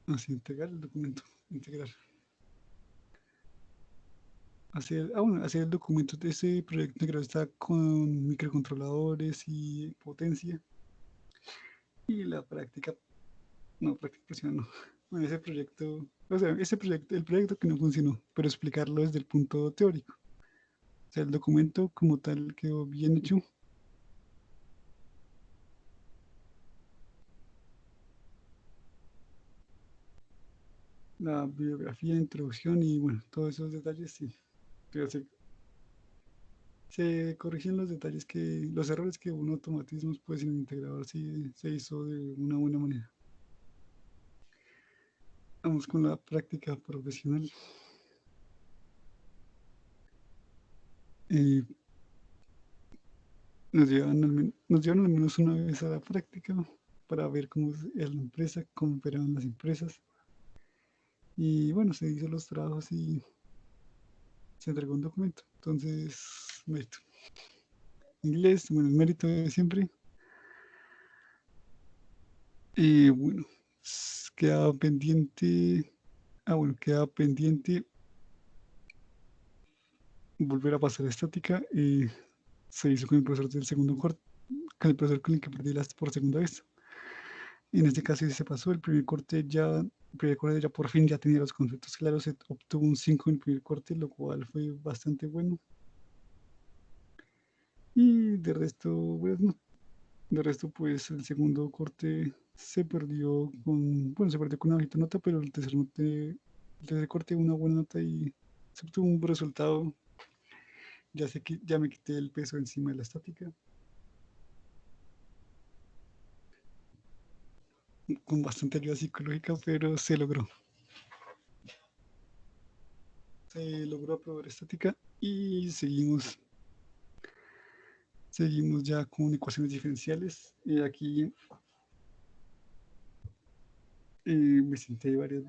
Así, entregar el documento. Integrar. Bueno, hacer el documento de ese proyecto integrado está con microcontroladores y potencia. Y la práctica, no, práctica profesional no. Bueno, ese proyecto, o sea, el proyecto que no funcionó, pero explicarlo desde el punto teórico. O sea, el documento como tal quedó bien hecho. La bibliografía, introducción y bueno, todos esos detalles sí. Pero se corrigen los detalles los errores que un automatismos pues en el integrador sí se hizo de una buena manera. Vamos con la práctica profesional. Eh, nos llevan al menos una vez a la práctica para ver cómo es la empresa, cómo operaban las empresas. Y bueno, se hizo los trabajos y se entregó un documento. Entonces, mérito. Inglés, bueno, el mérito de siempre. Bueno, quedaba pendiente. Bueno, quedaba pendiente volver a pasar a estática. Se hizo con el profesor del segundo corte, con el profesor con el que perdí las por segunda vez. En este caso sí se pasó. El primer corte ya por fin ya tenía los conceptos claros. Se obtuvo un 5 en el primer corte, lo cual fue bastante bueno. Y de resto, bueno, de resto, pues el segundo corte se perdió con una bajita nota, pero el tercer corte una buena nota y se obtuvo un buen resultado. Ya sé que ya me quité el peso encima de la estática, con bastante ayuda psicológica, pero se logró. Se logró aprobar estática y seguimos ya con ecuaciones diferenciales. Aquí me senté varias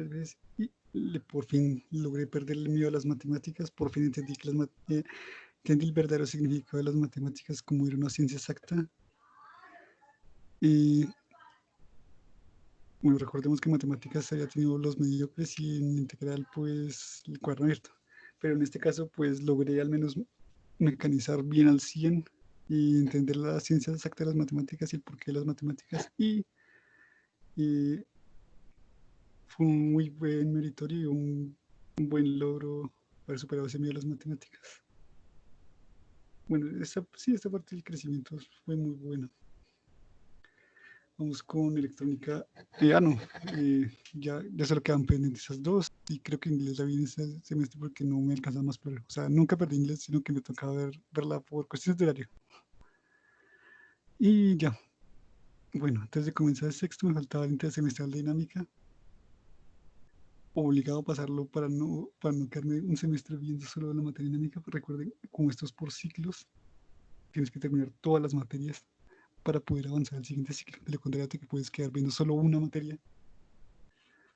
veces y por fin logré perder el miedo a las matemáticas. Por fin entendí el verdadero significado de las matemáticas como era una ciencia exacta. Y bueno, recordemos que en matemáticas había tenido los mediocres y en integral pues el cuaderno abierto. Pero en este caso pues logré al menos mecanizar bien al 100 y entender la ciencia exacta de las matemáticas y el porqué de las matemáticas. Y fue un muy buen meritorio y un buen logro haber superado ese miedo a las matemáticas. Bueno, esta parte del crecimiento fue muy buena. Vamos con electrónica. No, ya solo quedan pendientes esas dos. Y creo que inglés la vi en este semestre porque no me alcanza más por. O sea, nunca perdí inglés, sino que me tocaba verla por cuestiones de horario. Y ya. Bueno, antes de comenzar el sexto, me faltaba el intersemestral de dinámica. Obligado a pasarlo para no quedarme un semestre viendo solo la materia dinámica. Recuerden, como esto es por ciclos, tienes que terminar todas las materias para poder avanzar al siguiente ciclo. De lo contrario, te puedes quedar viendo solo una materia.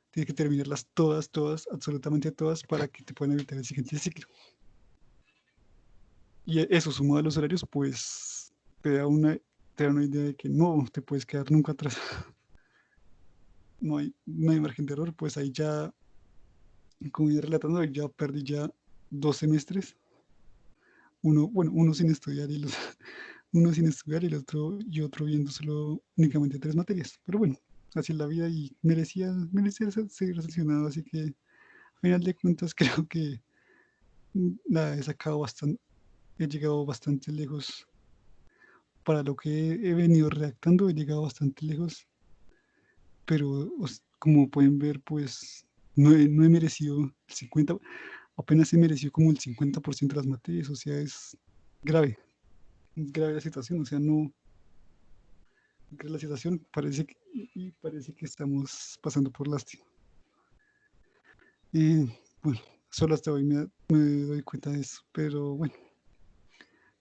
Tienes que terminarlas todas, todas, absolutamente todas, para que te puedan evitar el siguiente ciclo. Y eso, sumado a los horarios, pues te da una idea de que no te puedes quedar nunca atrás. No hay margen de error, pues ahí ya, como iba relatando, ya perdí ya 2 semestres. Uno sin estudiar uno sin estudiar y otro viendo solo únicamente 3 materias. Pero bueno, así es la vida y merecía seguir sancionado, así que al final de cuentas creo que la he sacado bastante, he llegado bastante lejos para lo que he venido redactando, he llegado bastante lejos, pero como pueden ver, pues no he merecido el 50, apenas he merecido como el 50% de las materias, o sea, es grave la situación, o sea, no, la situación parece que estamos pasando por lástima. Eh, bueno, solo hasta hoy me doy cuenta de eso, pero bueno,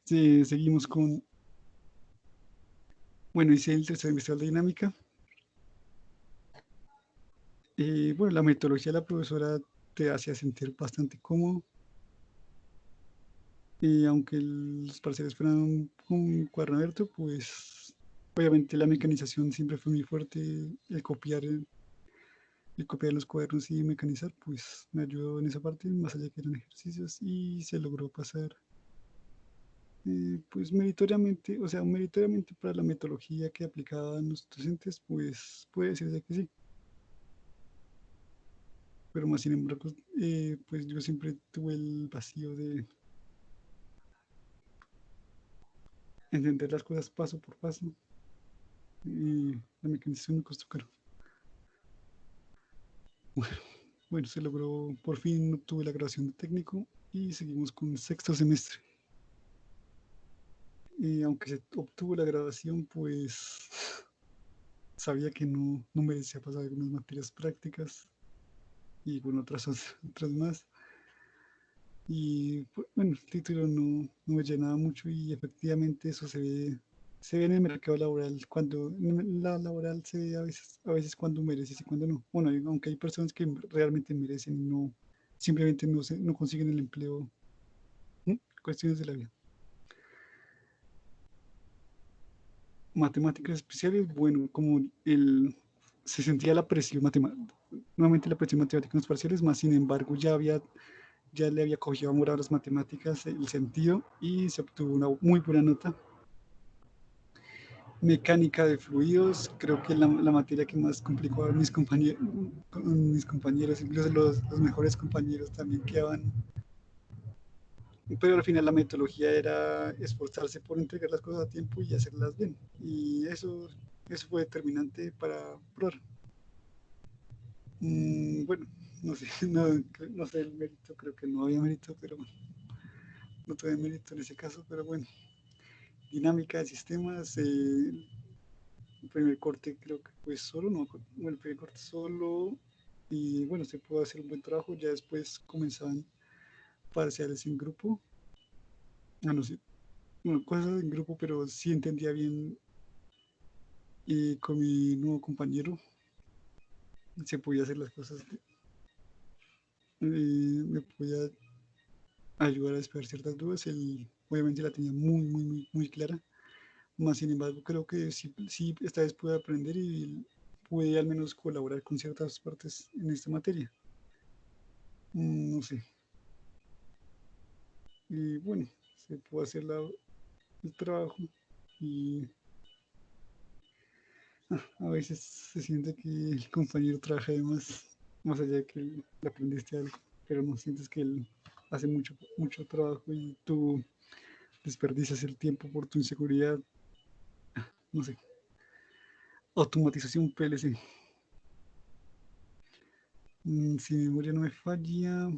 seguimos con, bueno, hice el tercer semestre de dinámica. Bueno, la metodología de la profesora te hacía sentir bastante cómodo. Y aunque los parciales fueran un cuaderno abierto, pues obviamente la mecanización siempre fue muy fuerte. El copiar los cuadernos y mecanizar, pues me ayudó en esa parte, más allá que eran ejercicios, y se logró pasar, pues meritoriamente, o sea, meritoriamente para la metodología que aplicaban los docentes, pues puede decirse que sí. Pero más sin embargo, pues yo siempre tuve el vacío de entender las cosas paso por paso y la mecanización me costó caro. Bueno, se logró, por fin obtuve la graduación de técnico y seguimos con el sexto semestre. Y aunque se obtuvo la graduación, pues sabía que no merecía pasar algunas materias prácticas y bueno, otras más. Y pues, bueno, el título no me llenaba mucho y efectivamente eso se ve en el mercado laboral, cuando en la laboral se ve a veces cuando mereces y cuando no. Bueno, aunque hay personas que realmente merecen y simplemente no consiguen el empleo, cuestiones de la vida. matemáticas especiales, bueno, como se sentía la presión matemática, nuevamente la presión matemática en los parciales, más sin embargo ya le había cogido amor a las matemáticas, el sentido, y se obtuvo una muy buena nota. Mecánica de fluidos, creo que la materia que más complicó a mis compañeros, incluso los mejores compañeros también quedaban, pero al final la metodología era esforzarse por entregar las cosas a tiempo y hacerlas bien, y eso fue determinante para probar. Bueno, no sé, no sé el mérito, creo que no había mérito, pero bueno, no tuve mérito en ese caso, pero bueno. Dinámica de sistemas, el primer corte creo que fue solo, no, bueno, el primer corte solo, y bueno, se pudo hacer un buen trabajo, ya después comenzaban parciales en grupo, no sé, bueno, cosas en grupo, pero sí entendía bien, y con mi nuevo compañero se podía hacer las cosas, me podía ayudar a despejar ciertas dudas, él obviamente la tenía muy clara, más sin embargo creo que sí esta vez pude aprender y pude al menos colaborar con ciertas partes en esta materia. No sé, y bueno, se puede hacer el trabajo y a veces se siente que el compañero trabaja de más allá de que le aprendiste algo, pero no sientes que él hace mucho trabajo y tú desperdicias el tiempo por tu inseguridad, no sé. Automatización PLC. Si mi memoria no me falla,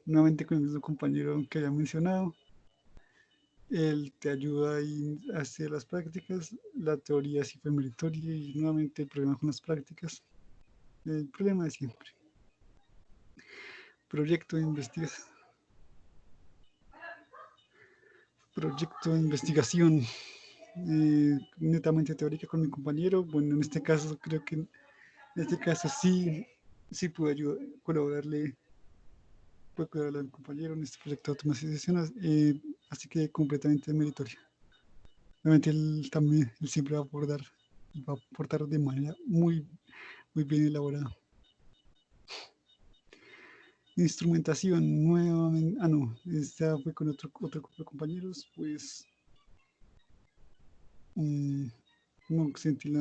nuevamente con el mismo compañero que había mencionado, él te ayuda a hacer las prácticas, la teoría sí fue meritoria y nuevamente el problema con las prácticas, el problema de siempre. Proyecto de investigación. Proyecto de investigación netamente teórica con mi compañero. Bueno, en este caso creo que en este caso sí pude colaborarle, pude colaborarle a mi compañero en este proyecto de automatización, así que completamente meritorio. Obviamente él siempre va a aportar de manera muy bien elaborada. Instrumentación, nuevamente, no, esta fue con otro grupo de compañeros, pues no sentí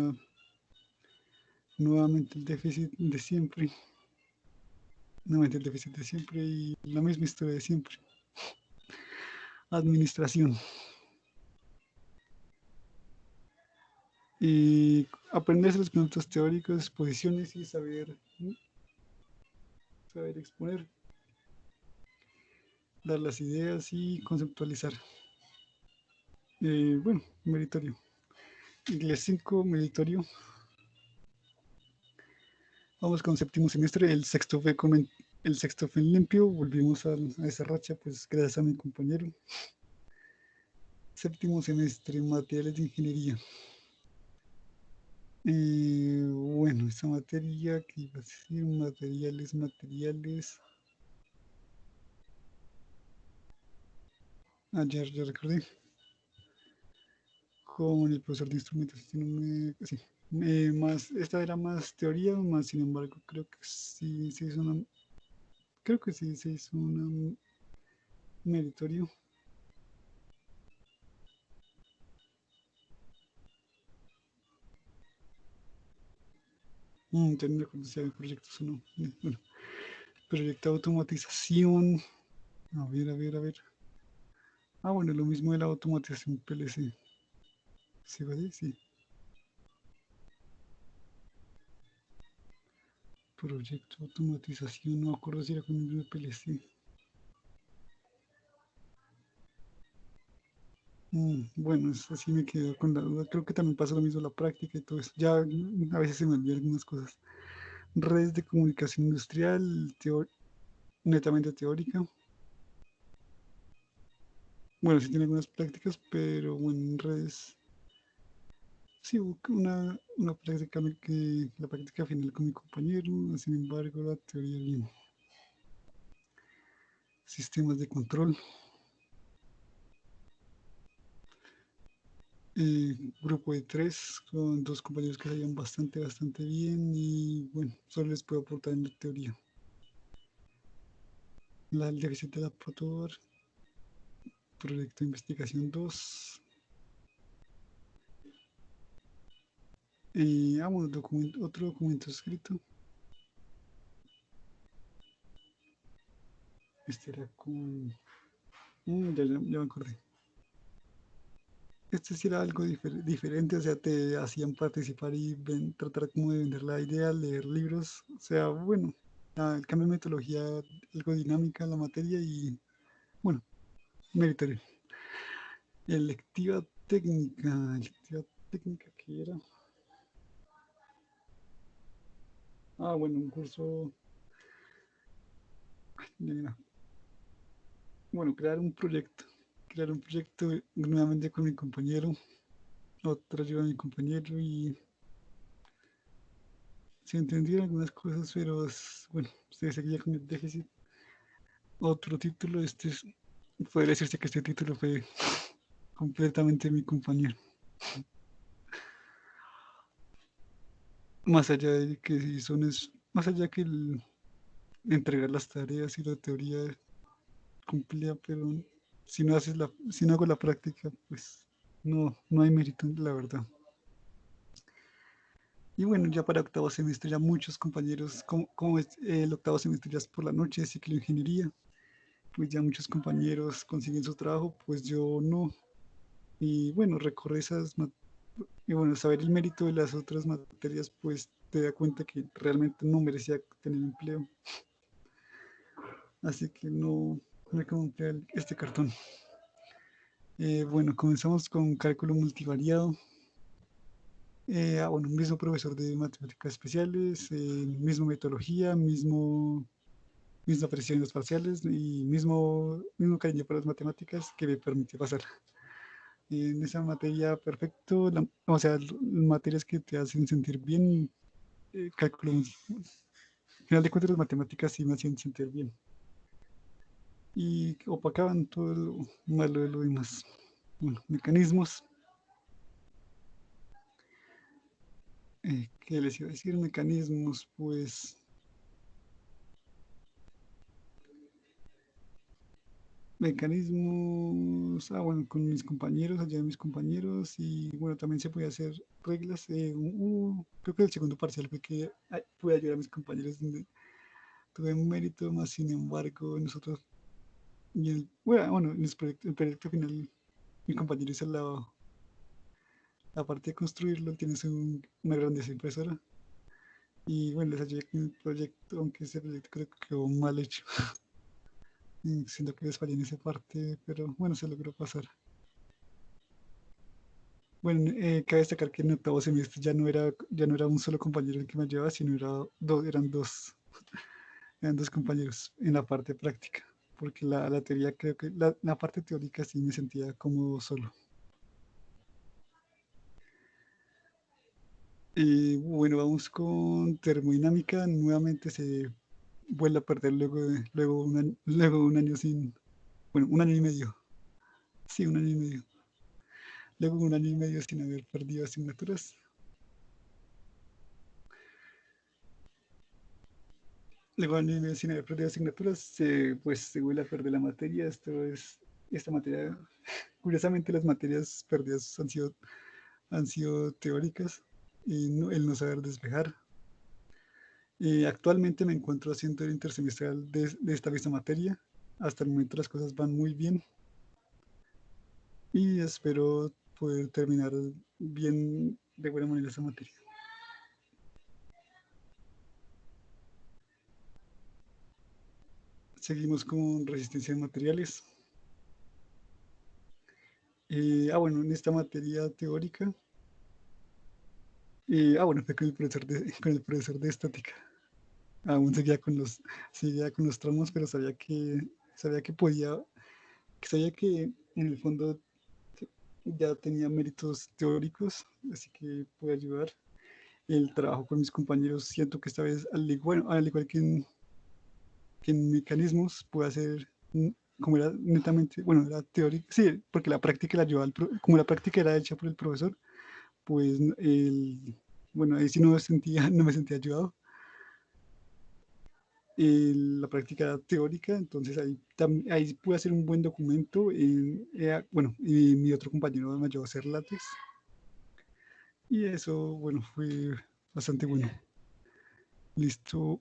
nuevamente el déficit de siempre, nuevamente el déficit de siempre y la misma historia de siempre. Administración. Y aprenderse los conceptos teóricos, exposiciones y saber exponer, dar las ideas y conceptualizar. Bueno, meritorio. Inglés 5, meritorio. Vamos con séptimo semestre, el sexto fue en limpio, volvimos a esa racha, pues gracias a mi compañero. Séptimo semestre, materiales de ingeniería. Bueno, esta materia que iba a decir, materiales. Ya recordé. Con el profesor de instrumentos. Sí, esta era más teoría, más sin embargo, creo que sí se hizo una meritorio. Ya no recuerdo si había proyectos o no. Bueno, proyecto de automatización. A ver. Bueno, lo mismo de la automatización PLC. ¿Sí, vale? Sí. Proyecto de automatización, no me acuerdo si era con el mismo PLC. Bueno, eso sí me quedo con la duda. Creo que también pasa lo mismo en la práctica y todo eso. Ya a veces se me olvidan algunas cosas. Redes de comunicación industrial, netamente teórica. Bueno, sí tiene algunas prácticas, pero bueno, en redes sí hubo una práctica la práctica final con mi compañero, sin embargo la teoría bien. Sistemas de control. grupo de 3 con 2 compañeros que sabían bastante bien y bueno, solo les puedo aportar en la teoría. El déficit del adaptador, proyecto de investigación 2. Bueno, otro documento escrito. Este era con... ya me acordé. Este sí era algo diferente, o sea, te hacían participar y tratar como de vender la idea, leer libros, o sea, bueno, el cambio de metodología, algo dinámica en la materia y, bueno, meritorio. Electiva técnica que era. Bueno, un curso, mira, bueno, crear un proyecto nuevamente con mi compañero, otra ayuda a mi compañero y se entendieron algunas cosas, pero bueno, se seguía con el déficit. Otro título, podría decirse que este título fue completamente mi compañero. Más allá de que si más allá que entregar las tareas y la teoría cumplía, pero si no hago la práctica, pues no hay mérito, la verdad. Y bueno, ya para octavo semestre ya muchos compañeros, como es el octavo semestre ya es por la noche, ciclo de ingeniería, pues ya muchos compañeros consiguen su trabajo, pues yo no. Y bueno, recorrer y bueno, saber el mérito de las otras materias, pues te da cuenta que realmente no merecía tener empleo. Así que no hay como emplear este cartón. Bueno, comenzamos con cálculo multivariado. Bueno, mismo profesor de matemáticas especiales, misma metodología, misma presión en los parciales y mismo cariño para las matemáticas que me permitió pasar. En esa materia, perfecto, o sea, materias que te hacen sentir bien, cálculo, al final de cuentas las matemáticas sí me hacían sentir bien y opacaban todo lo malo de lo demás. Bueno, mecanismos, ¿qué les iba a decir? Mecanismos, pues mecanismos, bueno, con mis compañeros, allá de mis compañeros, y bueno, también se podía hacer reglas. Creo que el segundo parcial fue que pude ayudar a mis compañeros, donde tuve un mérito más, sin embargo, nosotros, bueno, en el proyecto final, mi compañero hizo la parte de construirlo, tienes una grandiosa impresora, y bueno, les ayudé con el proyecto, aunque ese proyecto creo que quedó mal hecho. Siento que les fallé en esa parte, pero bueno, se logró pasar. Bueno, cabe destacar que en octavo semestre ya no era un solo compañero el que me llevaba, sino eran dos compañeros en la parte práctica, porque la teoría creo que la parte teórica sí me sentía como solo. Bueno, vamos con termodinámica, nuevamente se vuelve a perder luego un año bueno, un año y medio, sí, un año y medio, luego un año y medio sin haber perdido asignaturas. Luego año y medio sin haber perdido asignaturas, pues se vuelve a perder la materia. Esta materia, curiosamente las materias perdidas han sido teóricas y el no saber despejar. Actualmente me encuentro haciendo el intersemestral de esta misma materia. Hasta el momento las cosas van muy bien y espero poder terminar bien de buena manera esa materia. Seguimos con resistencia de materiales. Bueno, en esta materia teórica, bueno, fue con el profesor de estática. Aún seguía con los tramos, pero sabía que en el fondo ya tenía méritos teóricos, así que pude ayudar. El trabajo con mis compañeros, siento que esta vez, al igual que en mecanismos, pude hacer como era netamente, bueno, era teórica, sí, porque la práctica la llevaba, como la práctica era hecha por el profesor, pues bueno, ahí sí no, sentía, no me sentía ayudado. La práctica era teórica, entonces ahí pude hacer un buen documento. Bueno, y mi otro compañero me ayudó a hacer látex. Y eso, bueno, fue bastante bueno. Listo.